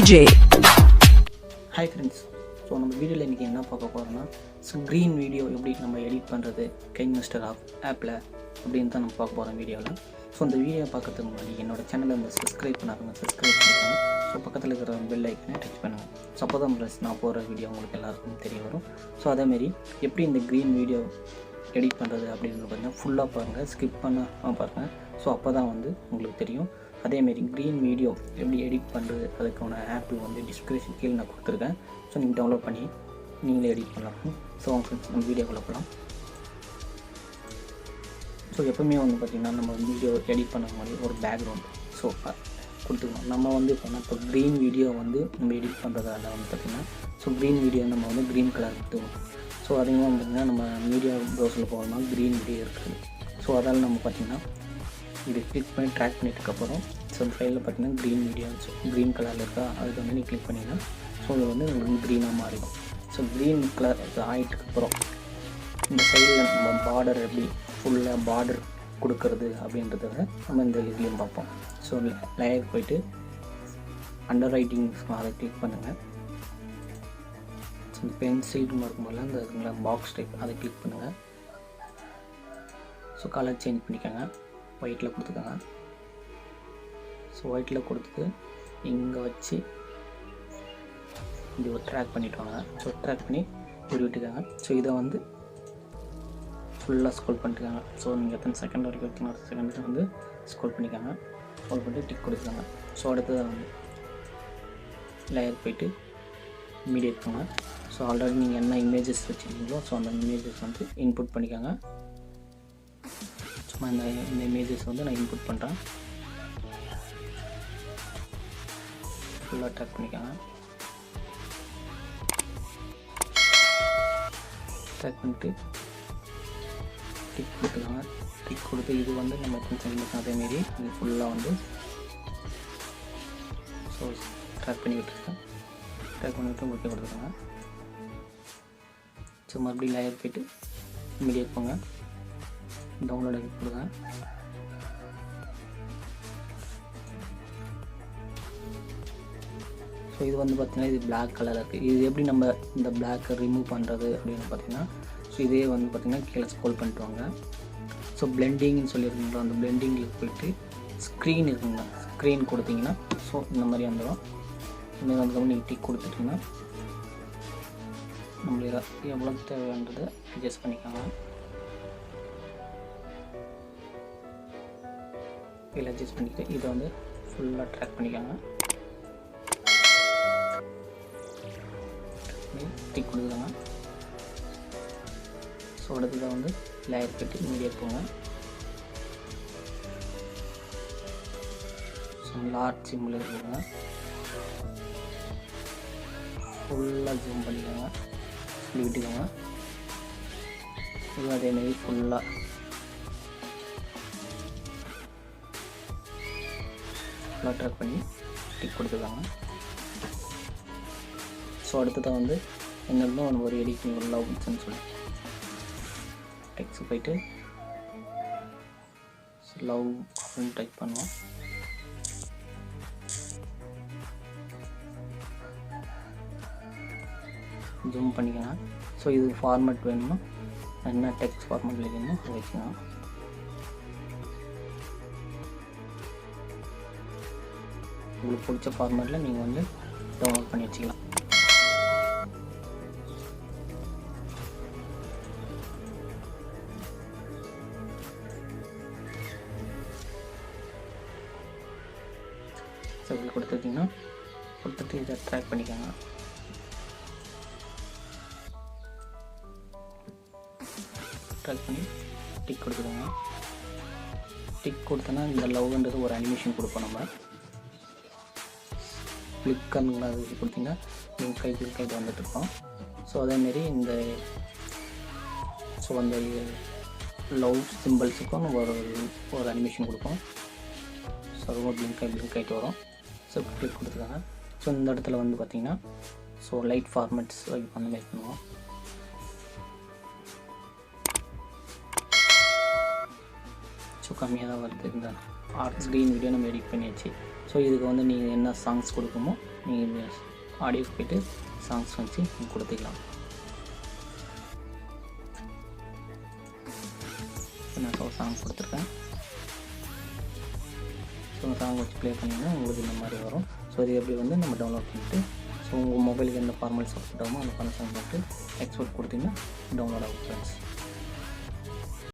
DJ. Hi friends. So நம்ம வீடியோல இன்னைக்கு என்ன பார்க்க போறோம்னா green video எப்படி நம்ம எடிட் பண்றது Kinemaster ஆப்ல அப்படினு தான் நம்ம பார்க்க போறோம் வீடியோல. ஸோ இந்த வீடியோ பார்க்கறதுக்கு முன்னாடி என்னோட சேனலை வந்து சப்ஸ்கிரைப் பண்ணாதவங்க சப்ஸ்கிரைப் பண்ணிக்கோங்க. ஸோ பக்கத்தில் இருக்கிற பெல் ஐக்கனை டச் பண்ணுங்கள். ஸோ அப்போ தான் நான் போகிற வீடியோ உங்களுக்கு எல்லாருக்கும் தெரிய வரும். ஸோ அதேமாரி எப்படி இந்த க்ரீன் வீடியோ எடிட் பண்ணுறது அப்படின்னு பார்த்தீங்கன்னா ஃபுல்லாக பாருங்கள், ஸ்கிப் பண்ணாமல் பாருங்கள். ஸோ அப்போ தான் வந்து உங்களுக்கு தெரியும். அதேமாரி க்ரீன் வீடியோ எப்படி எடிட் பண்ணுறது அதுக்கான ஆப்பில் வந்து டிஸ்கிரிப்ஷன் கீழே நான் கொடுத்துருக்கேன். ஸோ நீங்கள் டவுன்லோட் பண்ணி நீங்களே எடிட் பண்ணலாம். ஸோ நம்ம வீடியோக்குள்ளே போகலாம். ஸோ எப்போவுமே வந்து பார்த்திங்கன்னா நம்ம வீடியோ எடிட் பண்ண மாதிரி ஒரு பேக்ரவுண்ட் ஸோ கொடுத்துக்கணும். நம்ம வந்து இப்போ க்ரீன் வீடியோ வந்து நம்ம எடிட் பண்ணுறதால வந்து பார்த்திங்கன்னா ஸோ க்ரீன் வீடியோ நம்ம வந்து க்ரீன் கலர் கொடுத்துக்கணும். ஸோ அதிகமாக பார்த்திங்கன்னா நம்ம மீடியா ப்ரௌசரில் போகணும்னா க்ரீன் வீடியோ இருக்குது. ஸோ அதால் நம்ம பார்த்திங்கன்னா இது கிளிக் பண்ணி ட்ராக் பண்ணிட்டுக்கப்புறம் ஸோ ஃபைலில் பார்த்திங்கன்னா க்ரீன் வீடியோ ஸோ க்ரீன் கலரில் இருக்கா அதுக்கு வந்து நீங்கள் கிளிக் பண்ணிங்கன்னா ஸோ அது வந்து உங்களுக்கு க்ரீனாக மாறிடும். ஸோ க்ரீன் கலர் ஆகிட்டுக்கப்புறம் இந்த சைடில் நம்ம பார்டர் எப்படி ஃபுல்லாக பார்டர் கொடுக்கறது அப்படின்றத நம்ம இந்த இதுலேயும் பார்ப்போம். ஸோ லேயர் போய்ட்டு அண்டர் ரைட்டிங்ஸ் அதை கிளிக் பண்ணுங்கள். ஸோ இந்த பென்சில் இருக்கும்போது அந்த பாக்ஸ் டைப் அதை கிளிக் பண்ணுங்கள். ஸோ கலர் சேஞ்ச் பண்ணிக்கோங்க, ஒயிட்டில் கொடுத்துக்கோங்க. ஸோ ஒயிட்டில் கொடுத்துட்டு இங்கே வச்சு இப்படி ஒரு ட்ராக் பண்ணிவிட்டு வாங்க. ஸோ ட்ராக் பண்ணி இப்படி விட்டுக்காங்க. ஸோ இதை வந்து ஃபுல்லாக ஸ்க்ரோல் பண்ணிட்டுருக்காங்க. ஸோ நீங்கள் எத்தனை செகண்ட் வரைக்கும் வச்சுன்னா அடுத்த செகண்டுக்கு வந்து ஸ்க்ரோல் பண்ணிக்காங்க. ஸ்க்ரோல் பண்ணிட்டு டிக் கொடுத்துக்காங்க. ஸோ அடுத்தது வந்து லேயர் போய்ட்டு மீடியா எடுத்துங்க. ஸோ ஆல்ரெடி நீங்கள் என்ன இமேஜஸ் வச்சுருக்கீங்களோ ஸோ அந்த இமேஜஸ் வந்து இன்புட் பண்ணிக்காங்க. சும்மா இந்த இமேஜஸ் வந்து நான் இன்புட் பண்ணுறேன். ஃபுல்லாக ட்ராக் பண்ணிக்காங்க. ட்ராக் பண்ணிட்டு டிக் கொடுத்துக்காங்க. டிக் கொடுத்து இது வந்து நம்ம செஞ்சு அதேமாரி இது ஃபுல்லாக வந்து ஸோ ட்ராக் பண்ணி விட்டுருக்கேன். ட்ராக் பண்ணிவிட்டு ஓகே கொடுத்துருக்காங்க. ஸோ மறுபடியும் லேயர் போய்ட்டு மீடியா போங்க, டவுன்லோட் ஆகி கொடுங்க. ஸோ இது வந்து பார்த்திங்கன்னா இது பிளாக் கலர் இருக்குது. இது எப்படி நம்ம இந்த பிளாக்கை ரிமூவ் பண்ணுறது அப்படின்னு பார்த்திங்கன்னா ஸோ இதே வந்து பார்த்திங்கன்னா கீழே ஸ்க்ரோல் பண்ணிட்டு வாங்க. ஸோ பிளெண்டிங்னு சொல்லியிருக்கீங்களா அந்த பிளெண்டிங்கில் போய்ட்டு ஸ்க்ரீன் இருக்குங்களா ஸ்க்ரீன் கொடுத்தீங்கன்னா ஸோ இந்த மாதிரி வந்துடும். இந்த வந்து நீங்கள் டிக் கொடுத்துட்டிங்கன்னா நம்மளுக்கு எவ்வளோ தேவைன்றதை அட்ஜஸ்ட் பண்ணிக்காங்க. இதில் அட்ஜஸ்ட் பண்ணிவிட்டு இதை வந்து ஃபுல்லாக ட்ராக் பண்ணிக்காங்க. டிக் கொடுக்குறாங்க. ஸோ அடுத்ததாக வந்து லேயர் கட்டி மீடியா போங்க. ஸோ லார்ஜ் சிம்பிள் இருக்குங்க. ஃபுல்லாக ஜூம் பண்ணிக்கோங்க, இப்படி விட்டுக்கோங்க. இது அதேமாரி ஃபுல்லாக ட்ராக் பண்ணி டிக் கொடுத்துருக்காங்க. ஸோ அடுத்ததாக வந்து என்னெல்லாம் ஒரு எடிட்டிங் ஒரு லவ் பிட்ஸ்ன்னு சொல்லி டெக்ஸ்ட் போய்ட்டு லவ் அப்படின்னு டைப் பண்ணுவோம். ஜூம் பண்ணிக்கலாம். ஸோ இது ஃபார்மேட் வேணுமா என்ன டெக்ஸ்ட் ஃபார்மேட் வேணுமோ அதை வச்சுக்கலாம். உங்களுக்கு பிடிச்ச ஃபார்மேட்டில் நீங்கள் வந்து டவுன்லோட் பண்ணி வச்சுக்கலாம். ஸோ இப்படி கொடுத்துட்டிங்கன்னா கொடுத்துட்டு இதை ட்ராக் பண்ணிக்கோங்க. ட்ராக் பண்ணி டிக் கொடுத்துருங்க. டிக் கொடுத்தோன்னா இந்த லவ்ன்றது ஒரு அனிமேஷன் கொடுப்போம். நம்ம கிளிக்குங்களா அது கொடுத்திங்கன்னா நீங்கள் கிளிக் இது வந்துட்டுருக்கோம். ஸோ அதேமாரி இந்த ஸோ அந்த லவ் சிம்பிள்ஸுக்கும் ஒரு அனிமேஷன் கொடுப்போம். ஸோ அதுவும் பிளிங்க் ஆகிட்டு வரும். ஸோ கிளிக் கொடுத்துருக்காங்க. ஸோ இந்த இடத்துல வந்து பார்த்திங்கன்னா ஸோ லைட் ஃபார்மேட்ஸ் அந்த மாதிரி பண்ணுவோம். ஸோ கம்மியாக தான் வருது. இந்த ஆர்ட்ஸ் க்ரீன் வீடியோ நம்ம எடிட் பண்ணியாச்சு. ஸோ இதுக்கு வந்து நீங்கள் என்ன சாங்ஸ் கொடுக்குமோ நீங்கள் ஆடியோக்கு போய்ட்டு சாங்ஸ் வச்சு கொடுத்துக்கலாம். நான் சாங் கொடுத்துருக்கேன். ஸோ சாங் வச்சு ப்ளே பண்ணிங்கன்னா உங்களுக்கு இந்த மாதிரி வரும். ஸோ இது எப்படி வந்து நம்ம டவுன்லோட் பண்ணிவிட்டு ஸோ உங்கள் மொபைலுக்கு எந்த ஃபார்மேட் சப்போர்ட் ஆகுமோ அந்த ஃபார்மேட் பண்ணிட்டு எக்ஸ்போர்ட் கொடுத்தீங்கன்னா டவுன்லோட் ஆகும் ஃப்ரெண்ட்ஸ்.